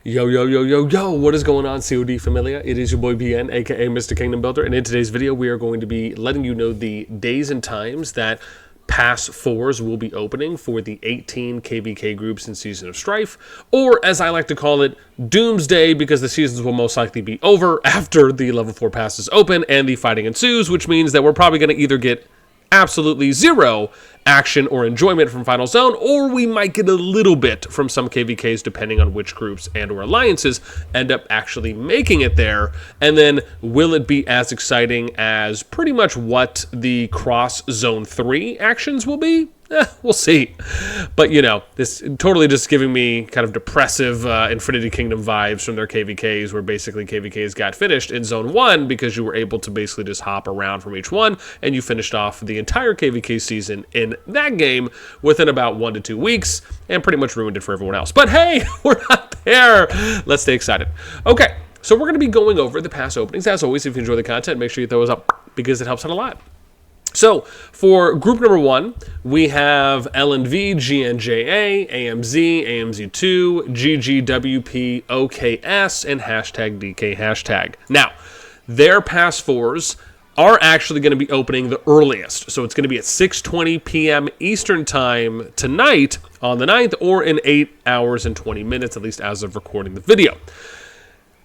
Yo, yo, yo, yo, yo, what is going on, CoD Familia? It is your boy BN, aka Mr. Kingdom Builder, and in today's video, we are going to be letting you know the days and times that Pass 4s will be opening for the 18 KvK groups in Season of Strife, or as I like to call it, Doomsday, because the seasons will most likely be over after the level 4 passes open and the fighting ensues, which means that we're probably going to either get absolutely zero action or enjoyment from Final Zone, or we might get a little bit from some KvKs depending on which groups and or alliances end up actually making it there. And then will it be as exciting as pretty much what the cross Zone 3 actions will be? We'll see. But, you know, this totally just giving me kind of depressive Infinity Kingdom vibes from their KvKs, where basically KvKs got finished in Zone 1 because you were able to basically just hop around from each one, and you finished off the entire KvK season in that game within about 1 to 2 weeks, and pretty much ruined it for everyone else. But hey, we're not there. Let's stay excited. Okay, so we're going to be going over the pass openings. As always, if you enjoy the content, make sure you throw us up because it helps out a lot. So, for group number 1, we have LNV, GNJA, AMZ, AMZ2, GGWP, OKS, and hashtag DK hashtag. Now, their Pass 4s are actually going to be opening the earliest. So, it's going to be at 6:20 p.m. Eastern Time tonight on the 9th, or in 8 hours and 20 minutes, at least as of recording the video.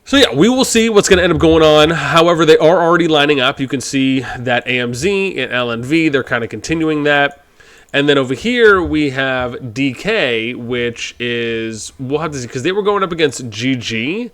So yeah, we will see what's going to end up going on. However, they are already lining up. You can see that AMZ and LNV, they're kind of continuing that. And then over here, we have DK, which is, we'll have to see, because they were going up against GG.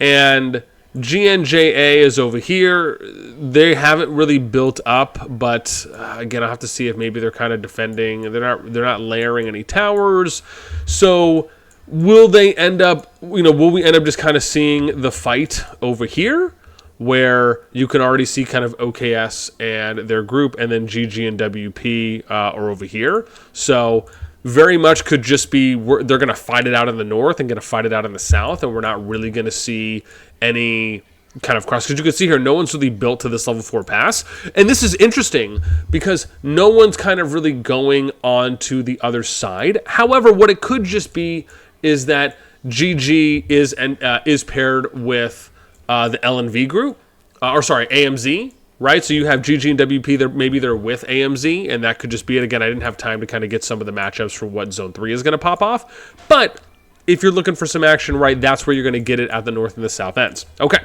And GNJA is over here. They haven't really built up, but again, I'll have to see if maybe they're kind of defending. They're not layering any towers. So will they end up, will we end up just kind of seeing the fight over here where you can already see kind of OKS and their group, and then GG and WP are over here. So very much could just be, they're going to fight it out in the north and going to fight it out in the south, and we're not really going to see any kind of cross, because you can see here no one's really built to this level 4 pass. And this is interesting because no one's kind of really going on to the other side. However, what it could just be is that GG is paired with the LNV group, AMZ, right? So you have GG and WP, maybe they're with AMZ, and that could just be it. Again, I didn't have time to kind of get some of the matchups for what Zone 3 is going to pop off, but if you're looking for some action, right, that's where you're going to get it at the north and the south ends. Okay,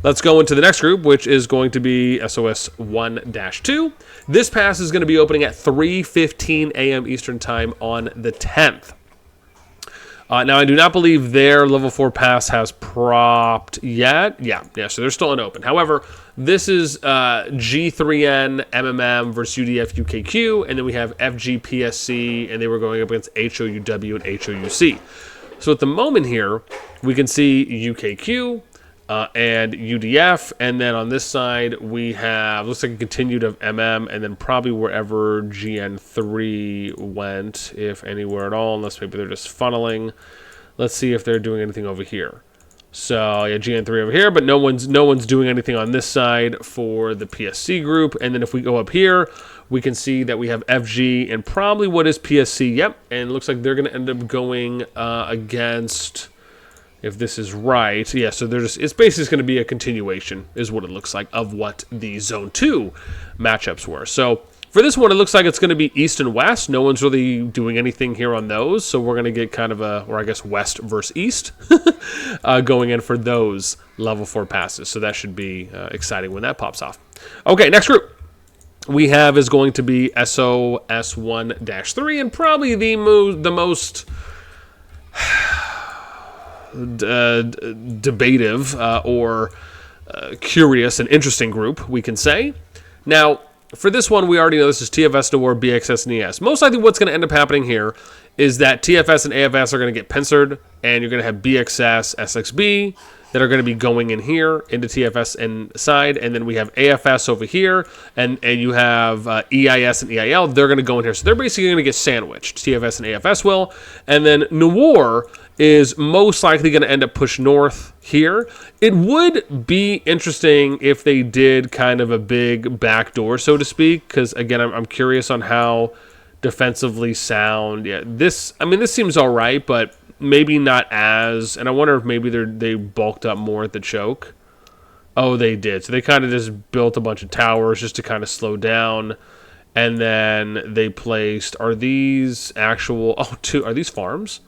let's go into the next group, which is going to be SoS 1-2. This pass is going to be opening at 3:15 a.m. Eastern Time on the 10th. Now, I do not believe their level 4 pass has propped yet. Yeah, so they're still unopened. However, this is G3N, MMM versus UDF UKQ, and then we have FGPSC, and they were going up against HOUW and HOUC. So at the moment here, we can see UKQ and UDF, and then on this side, we have, looks like a continued of MM, and then probably wherever GN3 went, if anywhere at all, unless maybe they're just funneling. Let's see if they're doing anything over here. So yeah, GN3 over here, but no one's doing anything on this side for the PSC group. And then if we go up here, we can see that we have FG and probably what is PSC. Yep, and it looks like they're going to end up going against, if this is right, yeah, so it's basically going to be a continuation, is what it looks like, of what the Zone 2 matchups were. So for this one, it looks like it's going to be East and West. No one's really doing anything here on those, so we're going to get kind of or I guess West versus East going in for those level 4 passes. So that should be exciting when that pops off. Okay, next group we have is going to be SoS 1-3, and probably the most debative or curious and interesting group, we can say. Now, for this one, we already know this is TFS, Noir, BXS, and ES. Most likely what's going to end up happening here is that TFS and AFS are going to get pincered, and you're going to have BXS, SXB that are going to be going in here into TFS and side, and then we have AFS over here, and you have EIS and EIL. They're going to go in here. So they're basically going to get sandwiched. TFS and AFS will. And then Noir is most likely going to end up pushed north here. It would be interesting if they did kind of a big backdoor, so to speak, because, again, I'm curious on how defensively sound. Yeah, this seems all right, but maybe not as, and I wonder if maybe they bulked up more at the choke. Oh, they did. So they kind of just built a bunch of towers just to kind of slow down. And then they placed, are these actual, are these farms?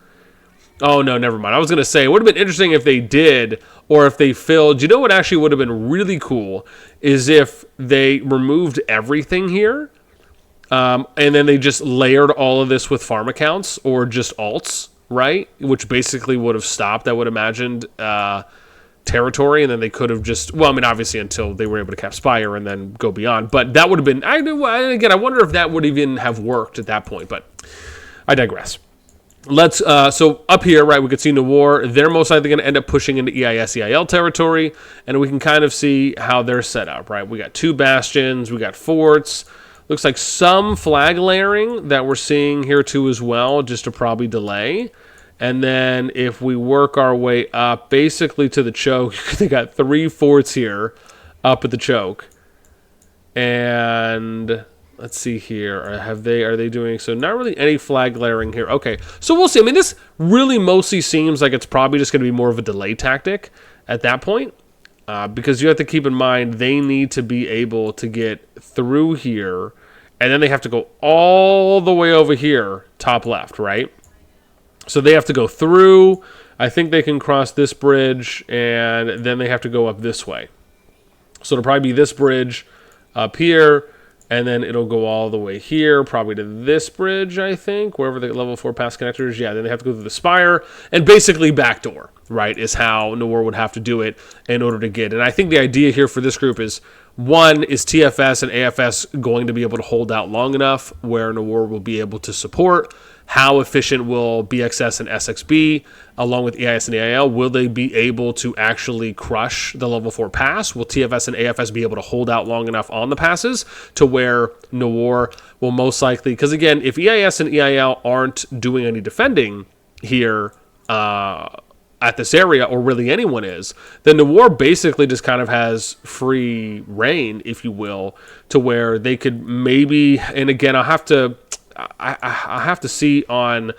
Oh, no, never mind. I was going to say, it would have been interesting if they did, or if they filled. You know what actually would have been really cool is if they removed everything here, and then they just layered all of this with farm accounts, or just alts, right? Which basically would have stopped, I would imagine, territory, and then they could have just, well, I mean, obviously until they were able to cap Spire and then go beyond, but that would have been, again, I wonder if that would even have worked at that point, but I digress. Let's, so up here, right, we could see Noir, they're most likely going to end up pushing into EIS, EIL territory, and we can kind of see how they're set up, right? We got 2 bastions, we got forts, looks like some flag layering that we're seeing here too as well, just to probably delay. And then if we work our way up basically to the choke, they got 3 forts here up at the choke. And let's see here. Are they doing so? Not really any flag layering here. Okay, so we'll see. I mean, this really mostly seems like it's probably just going to be more of a delay tactic at that point. Because you have to keep in mind they need to be able to get through here. And then they have to go all the way over here, top left, right? So they have to go through. I think they can cross this bridge, and then they have to go up this way. So it'll probably be this bridge up here, and then it'll go all the way here, probably to this bridge, I think, wherever the level 4 pass connectors. Yeah, then they have to go through the Spire, and basically backdoor, right, is how Noir would have to do it in order to get. And I think the idea here for this group is, one, is TFS and AFS going to be able to hold out long enough where Noir will be able to support? How efficient will BXS and SX be, along with EIS and EIL? Will they be able to actually crush the level 4 pass? Will TFS and AFS be able to hold out long enough on the passes to where Noir will most likely... Because again, if EIS and EIL aren't doing any defending here at this area, or really anyone is, then Noir basically just kind of has free reign, if you will, to where they could maybe... And again, I have to see on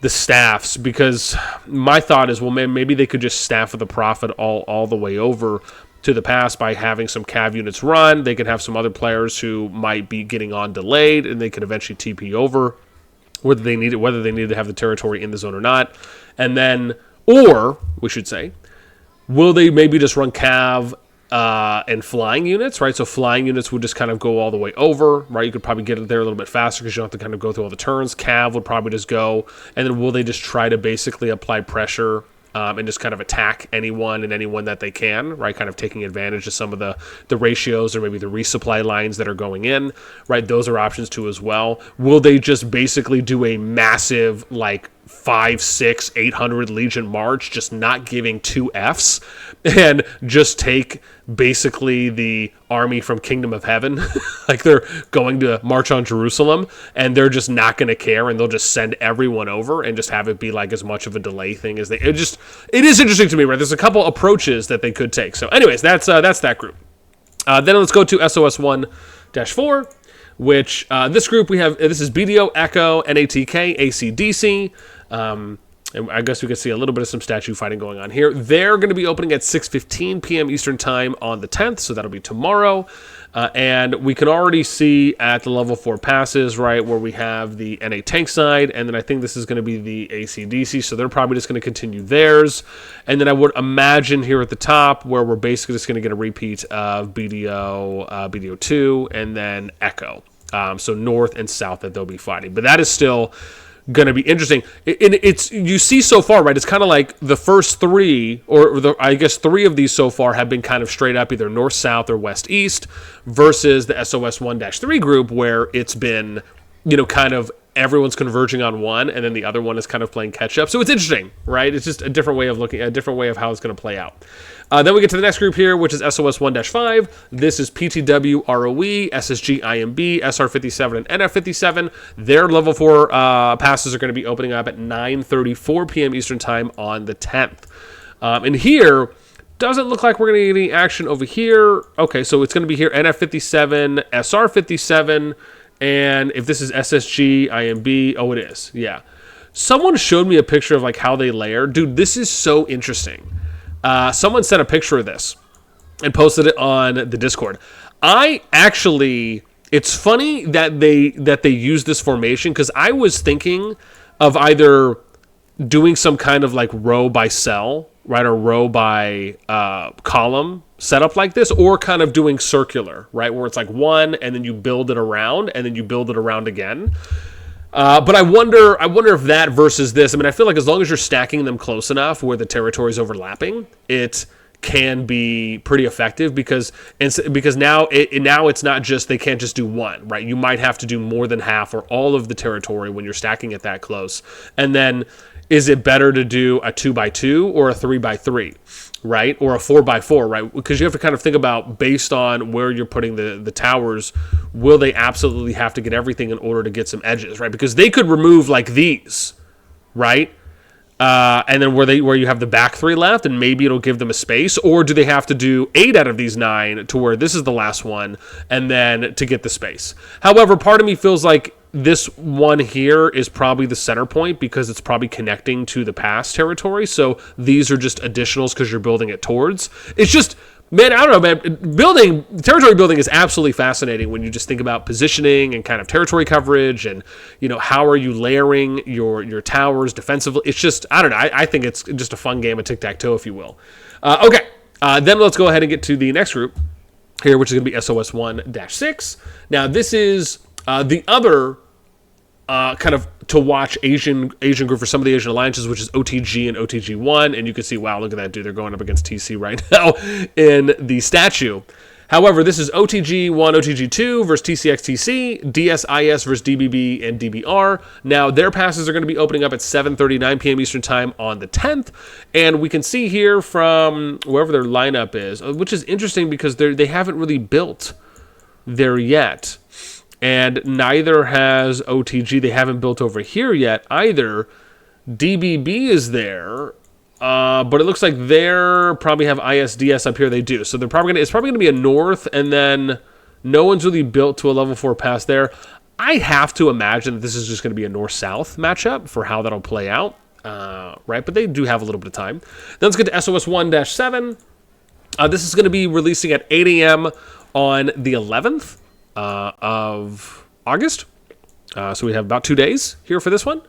the staffs, because my thought is, well, maybe they could just staff with a profit all the way over to the pass by having some cav units run. They could have some other players who might be getting on delayed, and they could eventually TP over, whether they need to have the territory in the zone or not. And then, or we should say, will they maybe just run cav and flying units, right? So flying units would just kind of go all the way over, right? You could probably get it there a little bit faster because you don't have to kind of go through all the turns. Cav would probably just go, and then will they just try to basically apply pressure and just kind of attack anyone that they can, right? Kind of taking advantage of some of the ratios or maybe the resupply lines that are going in, right? Those are options too as well. Will they just basically do a massive, like, 5, 6, 800 Legion march, just not giving 2 Fs, and just take basically the army from Kingdom of Heaven, like they're going to march on Jerusalem, and they're just not going to care, and they'll just send everyone over and just have it be like as much of a delay thing as it is interesting to me, right? There's a couple approaches that they could take. So anyways, that's that group. Then let's go to SoS1-4, which this group this is BDO, Echo, NATK, ACDC. And I guess we can see a little bit of some statue fighting going on here. They're going to be opening at 6:15 p.m. Eastern Time on the 10th, so that'll be tomorrow. And we can already see at the level 4 passes, right, where we have the NA tank side, and then I think this is going to be the ACDC, so they're probably just going to continue theirs. And then I would imagine here at the top, where we're basically just going to get a repeat of BDO, BDO2, and then Echo. So north and south that they'll be fighting. But that is still going to be interesting. It's you see so far, right? It's kind of like the first 3, or I guess 3 of these so far have been kind of straight up either north, south, or west, east, versus the SOS1-3 group, where it's been, kind of everyone's converging on one, and then the other one is kind of playing catch up. So it's interesting, right? It's just a different way of looking, a different way of how it's going to play out. Then we get to the next group here, which is SOS1-5. This is PTW, ROE, SSG, IMB, SR57, and NF57. Their level 4 passes are going to be opening up at 9:34 p.m. Eastern Time on the 10th. And here, doesn't look like we're going to get any action over here. Okay, so it's going to be here, NF57, SR57, and if this is SSG, IMB, oh, it is, yeah. Someone showed me a picture of like how they layer. Dude, this is so interesting. Someone sent a picture of this and posted it on the Discord. It's funny that they use this formation, because I was thinking of either doing some kind of like row by cell, right, or row by column setup like this, or kind of doing circular, right, where it's like one and then you build it around and then you build it around again. But I wonder if that versus this. I mean, I feel like as long as you're stacking them close enough where the territory is overlapping, it can be pretty effective, because now it's not just, they can't just do one, right? You might have to do more than half or all of the territory when you're stacking it that close. And then, is it better to do a 2x2 or a 3x3, right? Or a 4x4, right? Because you have to kind of think about, based on where you're putting the towers, will they absolutely have to get everything in order to get some edges, right? Because they could remove like these, right? And then where you have the back 3 left, and maybe it'll give them a space, or do they have to do 8 out of these 9 to where this is the last one, and then to get the space? However, part of me feels like this one here is probably the center point, because it's probably connecting to the pass territory. So these are just additionals because you're building it towards. It's just, man, I don't know, man. Territory building is absolutely fascinating when you just think about positioning and kind of territory coverage, and how are you layering your towers defensively. It's just, I don't know. I think it's just a fun game of tic-tac-toe, if you will. Okay, then let's go ahead and get to the next group here, which is going to be SoS 1-6. Now, this is the other kind of to watch Asian group for some of the Asian alliances, which is OTG and OTG1, and you can see, wow, look at that dude, they're going up against TC right now in the statue. However, this is OTG1, OTG2 versus TCXTC, DSIS versus DBB and DBR. Now, their passes are going to be opening up at 7:39 p.m. Eastern Time on the 10th, and we can see here from wherever their lineup is, which is interesting because they haven't really built there yet. And neither has OTG. They haven't built over here yet either. DBB is there, but it looks like they're probably have ISDS up here. They do. So it's probably going to be a north, and then no one's really built to a level 4 pass there. I have to imagine that this is just going to be a north-south matchup for how that'll play out, right? But they do have a little bit of time. Then let's get to SoS 1-7. This is going to be releasing at 8 a.m. on the 11th. Of August. So we have about 2 days here for this one.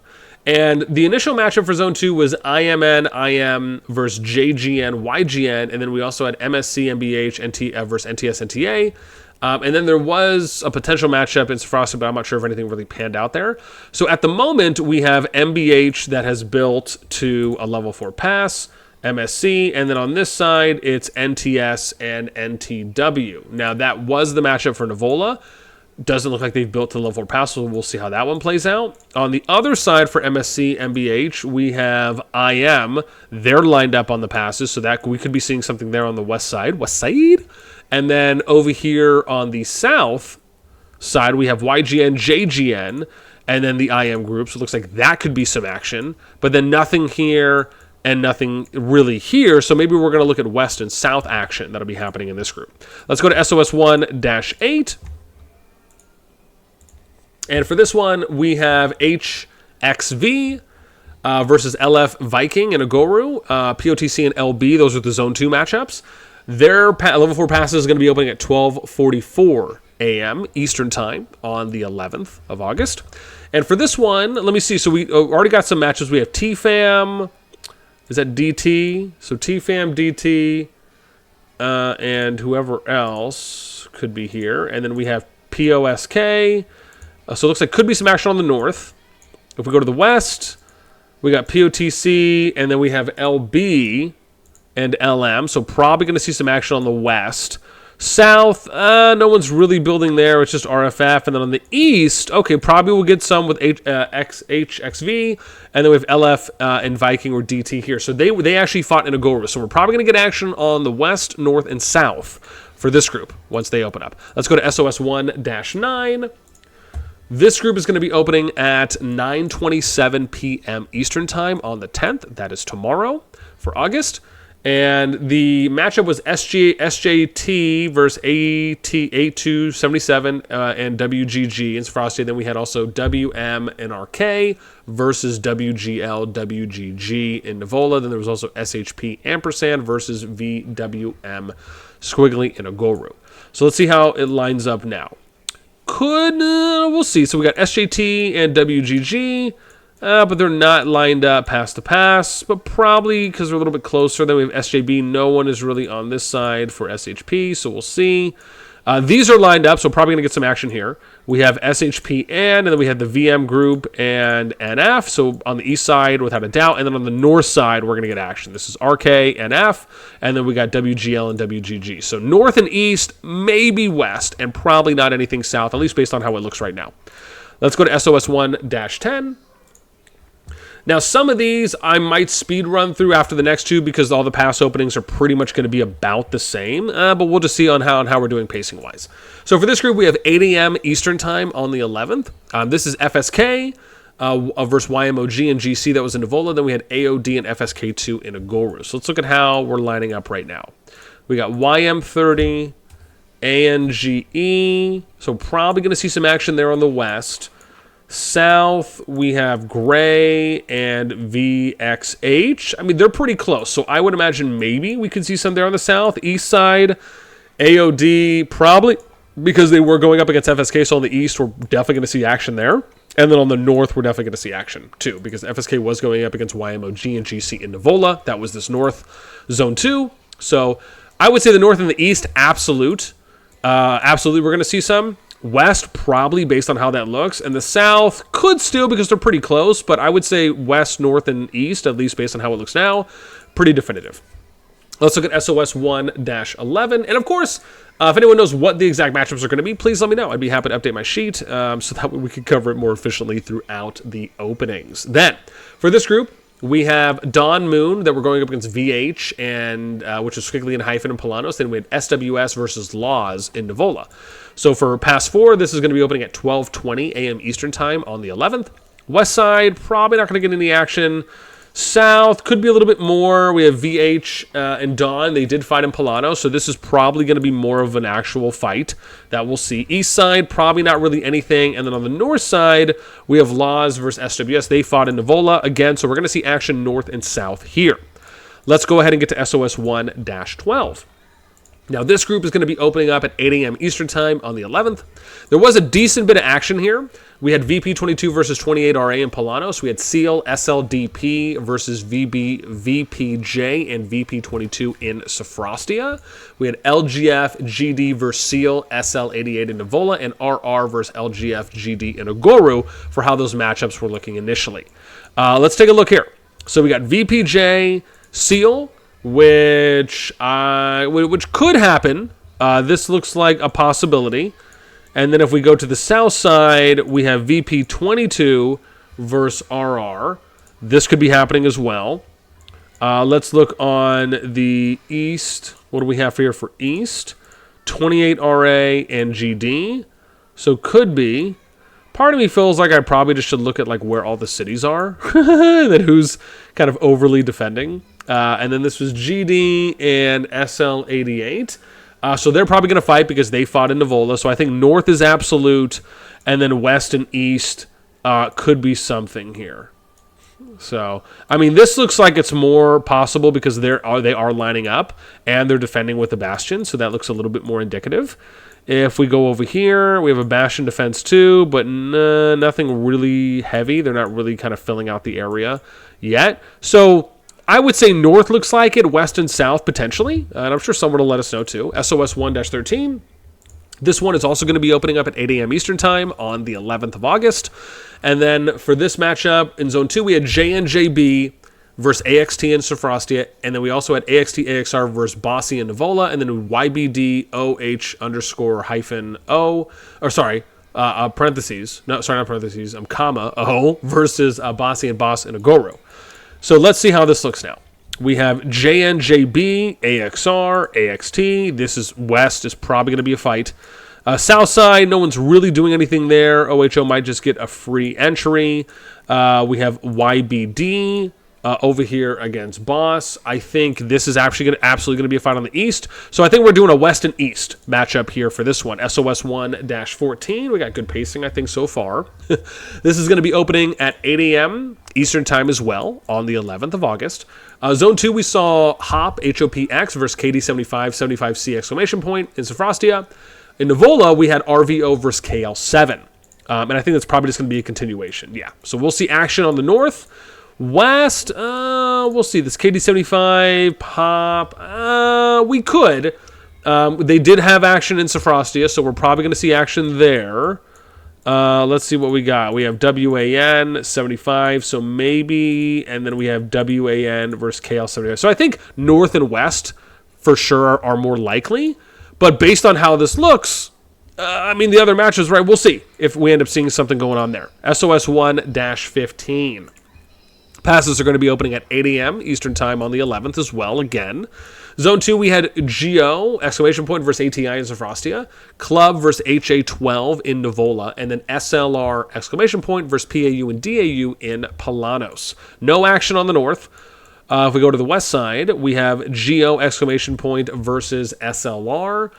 And the initial matchup for Zone 2 was IM versus JGN, YGN, and then we also had MSC, MBH, versus NTS, NTA. And then there was a potential matchup in Frosted, but I'm not sure if anything really panned out there. So at the moment, we have MBH that has built to a level 4 pass, MSC, and then on this side, it's NTS and NTW. Now, that was the matchup for Nivola. Doesn't look like they've built to level 4 pass, so we'll see how that one plays out. On the other side for MSC, MBH, we have IM. They're lined up on the passes, so that we could be seeing something there on the west side. And then over here on the south side, we have YGN, JGN, and then the IM group. So it looks like that could be some action, but then nothing here and nothing really here, so maybe we're going to look at west and south action that'll be happening in this group. Let's go to SoS 1-8. And for this one, we have HXV versus LF Viking and Agoru, POTC and LB. Those are the Zone 2 matchups. Their level 4 passes is going to be opening at 12:44 a.m. Eastern Time on the 11th of August. And for this one, let me see. So we already got some matches. We have T-Fam. Is that DT? So T-Fam, DT, and whoever else could be here. And then we have POSK. So it looks like could be some action on the north. If we go to the west, we got POTC, and then we have LB and LM. So probably going to see some action on the west. South, no one's really building there. It's just RFF. And then on the east, okay, probably we'll get some with HXV. And then we have LF and Viking or DT here. So they actually fought in Agora. So we're probably going to get action on the west, north, and south for this group once they open up. Let's go to SoS 1-9. This group is going to be opening at 9:27 p.m. Eastern Time on the 10th. That is tomorrow for August. And the matchup was SJT versus AT8277 and WGG in Frosty. Then we had also WM and RK versus WGL, WGG in Nivola. Then there was also SHP ampersand versus VWM squiggly in Agoru. So let's see how it lines up now. We'll see. So we got SJT and WGG. But they're not lined up pass to pass, but probably because they're a little bit closer. Then we have SJB. No one is really on this side for SHP, so we'll see. These are lined up, so probably going to get some action here. We have SHP and then we have the VM group and NF, so on the east side without a doubt. And then on the north side, we're going to get action. This is RK, NF, and then we got WGL and WGG. So north and east, maybe west, and probably not anything south, at least based on how it looks right now. Let's go to SOS 1-10. Now, some of these I might speed run through after the next two because all the pass openings are pretty much going to be about the same, but we'll just see on how we're doing pacing-wise. So for this group, we have 8 a.m. Eastern Time on the 11th. This is FSK versus YMOG and GC. That was in Nivola. Then we had AOD and FSK2 in Agoru. So let's look at how we're lining up right now. We got YM30, ANGE, so probably going to see some action there on the west. South, we have Gray and VXH. I mean, they're pretty close, so I would imagine maybe we could see some there on the south. East side, AOD, probably because they were going up against FSK, so on the east, we're definitely going to see action there. And then on the north, we're definitely going to see action, too, because FSK was going up against YMOG and GC in Nivola. That was this north zone 2. So I would say the north and the east, absolutely, we're going to see some. West, probably based on how that looks. And the south could still because they're pretty close, but I would say west, north, and east, at least based on how it looks now, pretty definitive. Let's look at SOS 1-11. And of course, if anyone knows what the exact matchups are going to be, please let me know. I'd be happy to update my sheet so that way we can cover it more efficiently throughout the openings. Then, for this group, we have Dawn Moon that we're going up against VH, and which is Squiggly and Hyphen and Polanos. Then we had SWS versus Laws in Nivola. So for Pass 4, this is going to be opening at 12:20 a.m. Eastern Time on the 11th. West side, probably not going to get any action. South, could be a little bit more. We have VH and Dawn. They did fight in Polano, so this is probably going to be more of an actual fight that we'll see. East side, probably not really anything. And then on the north side, we have Laws versus SWS. They fought in Nivola again, so we're going to see action north and south here. Let's go ahead and get to SOS 1-12. Now, this group is going to be opening up at 8 a.m. Eastern Time on the 11th. There was a decent bit of action here. We had VP22 versus 28RA in Polanos. We had Seal, SLDP versus VPJ and VP22 in Sophrostia. We had LGF, GD versus Seal, SL88 in Nivola, and RR versus LGF, GD in Agoru for how those matchups were looking initially. Let's take a look here. So we got VPJ, Seal, which could happen. This looks like a possibility. And then if we go to the south side, we have VP22 versus RR. This could be happening as well. Let's look on the east. What do we have here for east? 28RA and GD. So could be. Part of me feels like I probably just should look at like where all the cities are. That who's kind of overly defending. And then this was GD and SL88. So they're probably going to fight because they fought in Nivola. So I think north is absolute, and then west and east could be something here. So, I mean, this looks like it's more possible because they are lining up, and they're defending with the Bastion, so that looks a little bit more indicative. If we go over here, we have a Bastion defense too, but nothing really heavy. They're not really kind of filling out the area yet. So I would say north looks like it, west and south potentially, and I'm sure someone will let us know too. SOS 1-13. This one is also going to be opening up at 8 a.m. Eastern Time on the 11th of August. And then for this matchup, in Zone 2, we had JNJB versus AXT and Sophrostia, and then we also had AXT AXR versus Bossy and Nivola, and then YBD OH_-O, or sorry, parentheses, no, sorry, not parentheses, comma, O versus Bossy and Boss and Agoru. So let's see how this looks now. We have JNJB, AXR, AXT. This is west, is probably going to be a fight. South side, no one's really doing anything there. OHO might just get a free entry. We have YBD over here against Boss. I think this is actually absolutely going to be a fight on the East. So I think we're doing a West and East matchup here for this one. SOS 1-14. We got good pacing, I think, so far. This is going to be opening at 8 a.m. Eastern time as well on the 11th of August. Zone 2, we saw HOP, HOPX versus KD75, 75C exclamation point in Sofrostia. In Nivola, we had RVO versus KL7. And I think that's probably just going to be a continuation. Yeah. So we'll see action on the North. West, we'll see. This KD75, Pop, we could. They did have action in Sofrostia, so we're probably going to see action there. Let's see what we got. We have WAN 75, so maybe, and then we have WAN versus KL 75. So I think North and West for sure are more likely, but based on how this looks, I mean, the other matches, right, we'll see if we end up seeing something going on there. SOS 1-15. Passes are going to be opening at 8 a.m. Eastern time on the 11th as well, again. Zone 2, we had Geo, exclamation point versus ATI in Sofrostia, Club versus HA12 in Nivola, and then SLR, exclamation point versus PAU and DAU in Palanos. No action on the North. If we go to the West side, we have Geo, exclamation point versus SLR.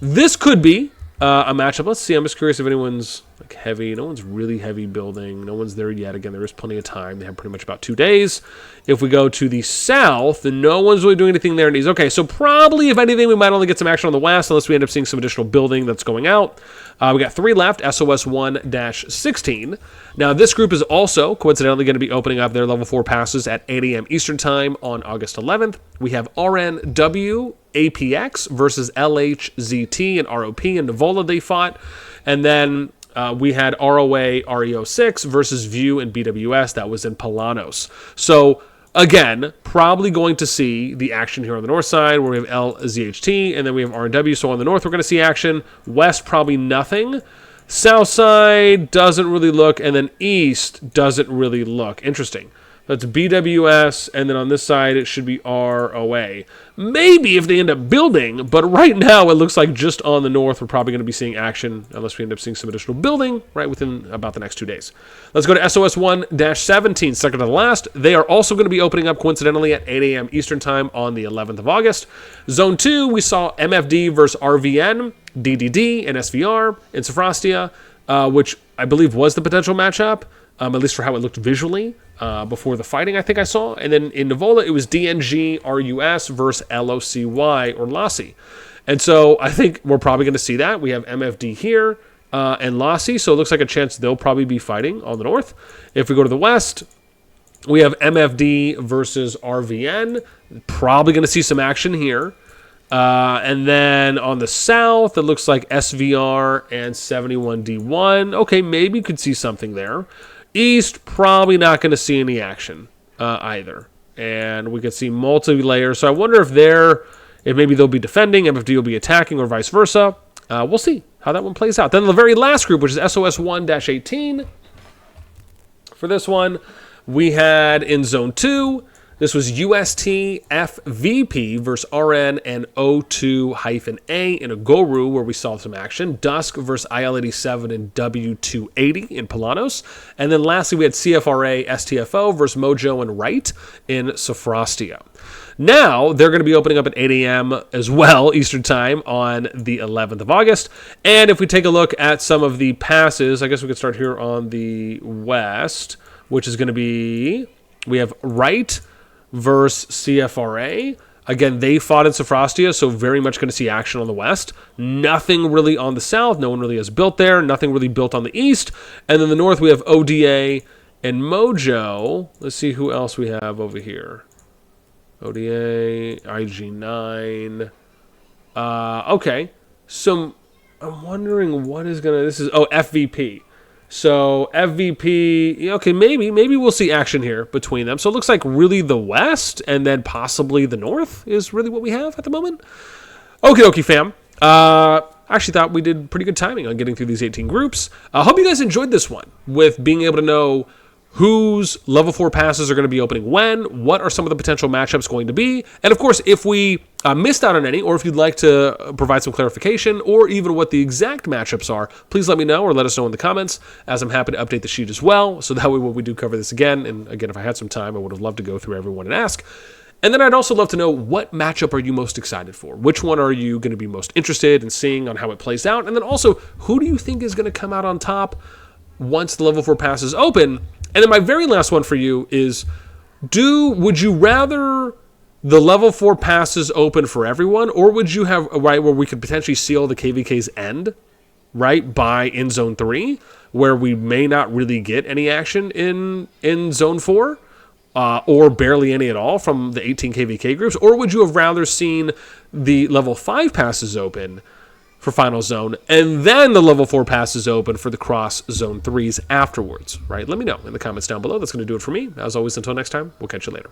This could be a matchup. Let's see. I'm just curious if anyone's like heavy. No one's really heavy building. No one's there yet. Again, there is plenty of time. They have pretty much about 2 days. If we go to the south, then no one's really doing anything there. Okay, so probably, if anything, we might only get some action on the west unless we end up seeing some additional building that's going out. We got 3 left, SOS 1-16. Now, this group is also coincidentally going to be opening up their level 4 passes at 8 a.m. Eastern time on August 11th. We have RNW APX versus LHZT and ROP and Nivola they fought. And then we had ROA REO6 versus View and BWS. That was in Palanos. So, again, probably going to see the action here on the north side where we have LZHT and then we have RNW. So on the north, we're going to see action. West, probably nothing. South side doesn't really look. And then east doesn't really look. Interesting. That's BWS, and then on this side, it should be ROA. Maybe if they end up building, but right now, it looks like just on the north, we're probably going to be seeing action, unless we end up seeing some additional building, right, within about the next 2 days. Let's go to SOS 1-17, second to the last. They are also going to be opening up, coincidentally, at 8 a.m. Eastern Time on the 11th of August. Zone 2, we saw MFD versus RVN, DDD, and SVR in Sofrostia, which I believe was the potential matchup, at least for how it looked visually. Before the fighting, I think I saw. And then in Nivola, it was DNG RUS versus LOCY or LASI. And so I think we're probably going to see that. We have MFD here and LASI, so it looks like a chance they'll probably be fighting on the north. If we go to the west, we have MFD versus RVN. Probably going to see some action here. And then on the south, it looks like SVR and 71D1. Okay, maybe you could see something there. East, probably not going to see any action either. And we could see multi-layers. So I wonder if maybe they'll be defending, MFD will be attacking, or vice versa. We'll see how that one plays out. Then the very last group, which is SOS 1-18. For this one, we had in Zone 2, this was UST FVP versus RN and O2-A in a Goru, where we saw some action. Dusk versus IL-87 and W280 in Palanos. And then lastly, we had CFRA STFO versus Mojo and Wright in Sofrostia. Now, they're going to be opening up at 8 a.m. as well, Eastern Time, on the 11th of August. And if we take a look at some of the passes, I guess we could start here on the west, which is going to be, we have Wright versus CFRA. Again, they fought in Sofrostia, so very much going to see action on the west. Nothing really on the south. No one really has built there. Nothing really built on the east. And then the north, we have ODA and Mojo. Let's see who else we have over here. ODA, IG9. Okay. So I'm wondering what is going to... This is... Oh, FVP. So FVP, okay, maybe we'll see action here between them. So it looks like really the west and then possibly the north is really what we have at the moment. Okie fam. Actually thought we did pretty good timing on getting through these 18 groups. I hope you guys enjoyed this one with being able to know whose level 4 passes are going to be opening when, what are some of the potential matchups going to be, and of course, if we missed out on any, or if you'd like to provide some clarification, or even what the exact matchups are, please let me know or let us know in the comments, as I'm happy to update the sheet as well, so that way when we do cover this again, and again, if I had some time, I would have loved to go through everyone and ask. And then I'd also love to know, what matchup are you most excited for? Which one are you going to be most interested in seeing on how it plays out? And then also, who do you think is going to come out on top once the level 4 passes open? And then my very last one for you is, would you rather the level 4 passes open for everyone, or would you have, right, where we could potentially seal the KvK's end, right, in Zone 3, where we may not really get any action in Zone 4, or barely any at all from the 18 KvK groups? Or would you have rather seen the level 5 passes open for Final Zone, and then the level 4 passes open for the cross Zone 3s afterwards, right? Let me know in the comments down below. That's going to do it for me. As always, until next time, we'll catch you later.